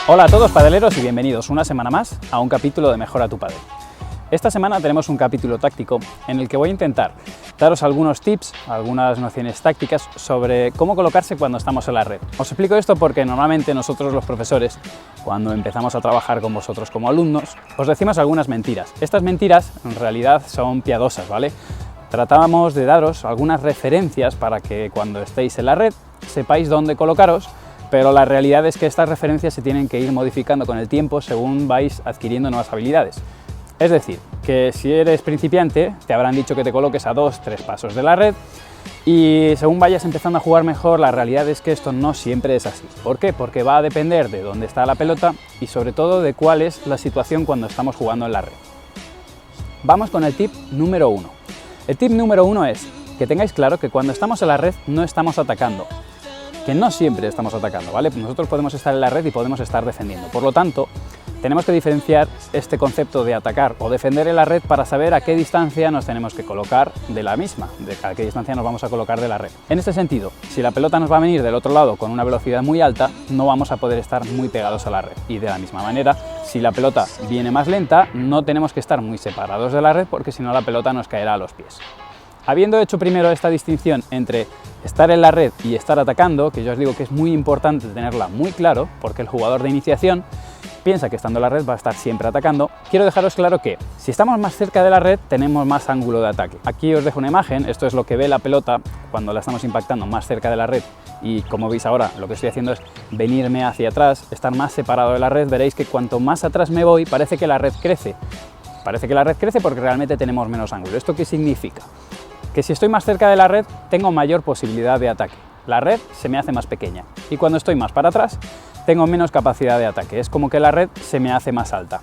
Hola a todos padeleros y bienvenidos una semana más a un capítulo de Mejora tu Padel. Esta semana tenemos un capítulo táctico en el que voy a intentar daros algunos tips, algunas nociones tácticas sobre cómo colocarse cuando estamos en la red. Os explico esto porque normalmente nosotros los profesores, cuando empezamos a trabajar con vosotros como alumnos, os decimos algunas mentiras. Estas mentiras en realidad son piadosas, ¿vale? Tratábamos de daros algunas referencias para que cuando estéis en la red sepáis dónde colocaros, pero la realidad es que estas referencias se tienen que ir modificando con el tiempo según vais adquiriendo nuevas habilidades. Es decir, que si eres principiante te habrán dicho que te coloques a 2-3 pasos de la red y según vayas empezando a jugar mejor, la realidad es que esto no siempre es así. ¿Por qué? Porque va a depender de dónde está la pelota y sobre todo de cuál es la situación cuando estamos jugando en la red. Vamos con el tip número 1. El tip número 1 es que tengáis claro que cuando estamos en la red no estamos atacando, que no siempre estamos atacando, ¿vale? Nosotros podemos estar en la red y podemos estar defendiendo. Por lo tanto, tenemos que diferenciar este concepto de atacar o defender en la red para saber a qué distancia nos tenemos que colocar de la misma, a qué distancia nos vamos a colocar de la red. En este sentido, si la pelota nos va a venir del otro lado con una velocidad muy alta, no vamos a poder estar muy pegados a la red. Y de la misma manera, si la pelota viene más lenta, no tenemos que estar muy separados de la red porque si no la pelota nos caerá a los pies. Habiendo hecho primero esta distinción entre estar en la red y estar atacando, que yo os digo que es muy importante tenerla muy claro, porque el jugador de iniciación piensa que estando en la red va a estar siempre atacando, quiero dejaros claro que si estamos más cerca de la red tenemos más ángulo de ataque. Aquí os dejo una imagen, esto es lo que ve la pelota cuando la estamos impactando más cerca de la red y como veis ahora lo que estoy haciendo es venirme hacia atrás, estar más separado de la red, veréis que cuanto más atrás me voy parece que la red crece. Parece que la red crece porque realmente tenemos menos ángulo. ¿Esto qué significa? Que si estoy más cerca de la red tengo mayor posibilidad de ataque. La red se me hace más pequeña y cuando estoy más para atrás tengo menos capacidad de ataque. Es como que la red se me hace más alta.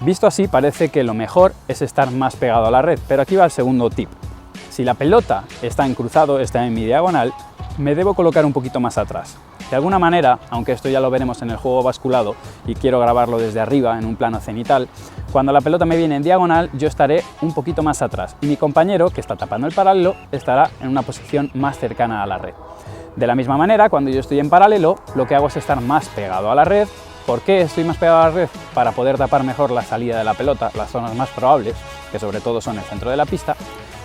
Visto así parece que lo mejor es estar más pegado a la red, pero aquí va el segundo tip. Si la pelota está en cruzado, está en mi diagonal, me debo colocar un poquito más atrás. De alguna manera, aunque esto ya lo veremos en el juego basculado y quiero grabarlo desde arriba en un plano cenital, cuando la pelota me viene en diagonal yo estaré un poquito más atrás y mi compañero, que está tapando el paralelo, estará en una posición más cercana a la red. De la misma manera, cuando yo estoy en paralelo, lo que hago es estar más pegado a la red. ¿Por qué estoy más pegado a la red? Para poder tapar mejor la salida de la pelota, las zonas más probables, que sobre todo son el centro de la pista,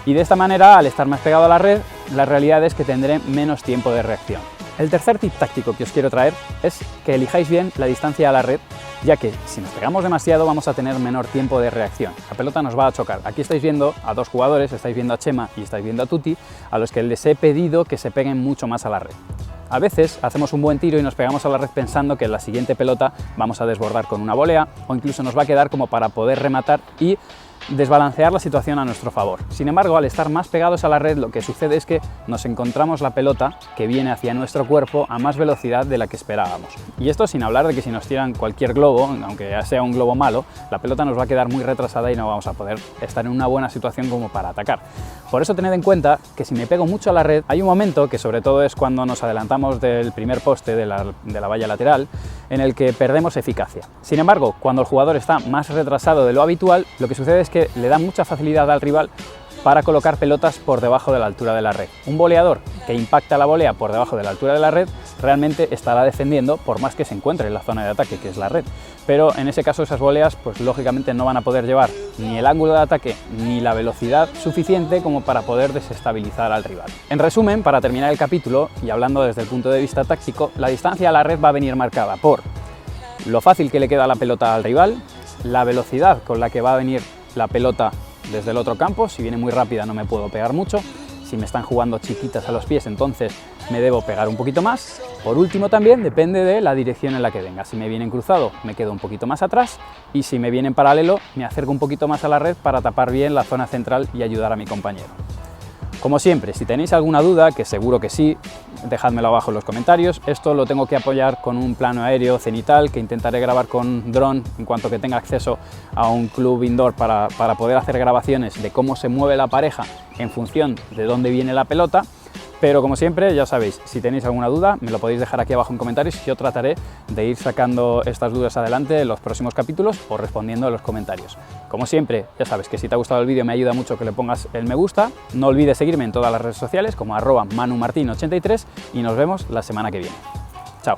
y de esta manera, al estar más pegado a la red, la realidad es que tendré menos tiempo de reacción. El tercer tip táctico que os quiero traer es que elijáis bien la distancia a la red, ya que si nos pegamos demasiado vamos a tener menor tiempo de reacción. La pelota nos va a chocar. Aquí estáis viendo a dos jugadores, estáis viendo a Chema y estáis viendo a Tuti, a los que les he pedido que se peguen mucho más a la red. A veces hacemos un buen tiro y nos pegamos a la red pensando que en la siguiente pelota vamos a desbordar con una volea o incluso nos va a quedar como para poder rematar y desbalancear la situación a nuestro favor. Sin embargo, al estar más pegados a la red, lo que sucede es que nos encontramos la pelota que viene hacia nuestro cuerpo a más velocidad de la que esperábamos. Y esto sin hablar de que si nos tiran cualquier globo, aunque sea un globo malo, la pelota nos va a quedar muy retrasada y no vamos a poder estar en una buena situación como para atacar. Por eso tened en cuenta que si me pego mucho a la red, hay un momento que sobre todo es cuando nos adelantamos del primer poste de la valla lateral, en el que perdemos eficacia. Sin embargo, cuando el jugador está más retrasado de lo habitual, lo que sucede es que le da mucha facilidad al rival para colocar pelotas por debajo de la altura de la red. Un voleador que impacta la volea por debajo de la altura de la red realmente estará defendiendo por más que se encuentre en la zona de ataque, que es la red. Pero en ese caso esas voleas pues lógicamente no van a poder llevar ni el ángulo de ataque ni la velocidad suficiente como para poder desestabilizar al rival. En resumen, para terminar el capítulo y hablando desde el punto de vista táctico, la distancia a la red va a venir marcada por lo fácil que le queda la pelota al rival, la velocidad con la que va a venir la pelota desde el otro campo, si viene muy rápida no me puedo pegar mucho, si me están jugando chiquitas a los pies entonces me debo pegar un poquito más. Por último también depende de la dirección en la que venga, si me viene en cruzado me quedo un poquito más atrás y si me viene en paralelo me acerco un poquito más a la red para tapar bien la zona central y ayudar a mi compañero. Como siempre, si tenéis alguna duda, que seguro que sí, dejádmelo abajo en los comentarios. Esto lo tengo que apoyar con un plano aéreo cenital que intentaré grabar con dron en cuanto que tenga acceso a un club indoor para poder hacer grabaciones de cómo se mueve la pareja en función de dónde viene la pelota. Pero como siempre, ya sabéis, si tenéis alguna duda me lo podéis dejar aquí abajo en comentarios y yo trataré de ir sacando estas dudas adelante en los próximos capítulos o respondiendo en los comentarios. Como siempre, ya sabes que si te ha gustado el vídeo me ayuda mucho que le pongas el me gusta. No olvides seguirme en todas las redes sociales como @manumartin83 y nos vemos la semana que viene. Chao.